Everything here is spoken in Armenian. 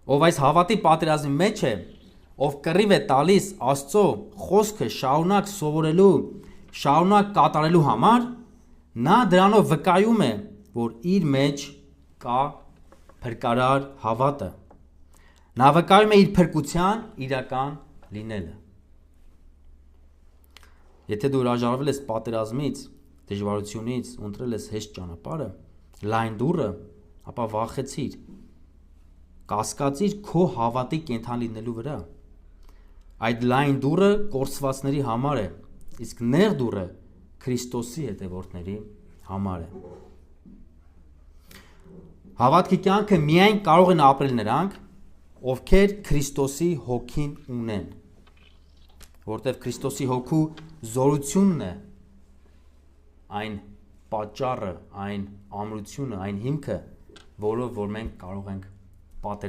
ով այս հավատի պատերազմի մեջ է, ով կռիվ է տալիս Աստծո խոսքը շարունակ սովորելու, շարունակ կատարելու համար, նա դրանով վկայում է, որ իր մեջ կա փրկարար հավատը։ Նա վկայում է իր փրկության իրական լինելը։ Եթե դու հրաժարվել ես պատերազմից, դժվարությունից, ընտրել ես հեշտ ճանապարհը, լայն դուռը, ապա վախեցիր, կասկածիր քո հավատի կենդան լինելու վրա։ Այդ լայն դուռը կորսվածների համար է, իսկ նեղ դուռը Քրիստոսի հետևորդների համար է։ Հավատքի կյանքը միայն կարող են ապրել նրանք, ովքեր Քրիստոսի հոգին ունեն, որտեղ Քրիստոսի հոգու զորությունն է այն պատճառը, այն ամրությունը, այն հիմքը, որով որ մենք կարող ենք պատերազմ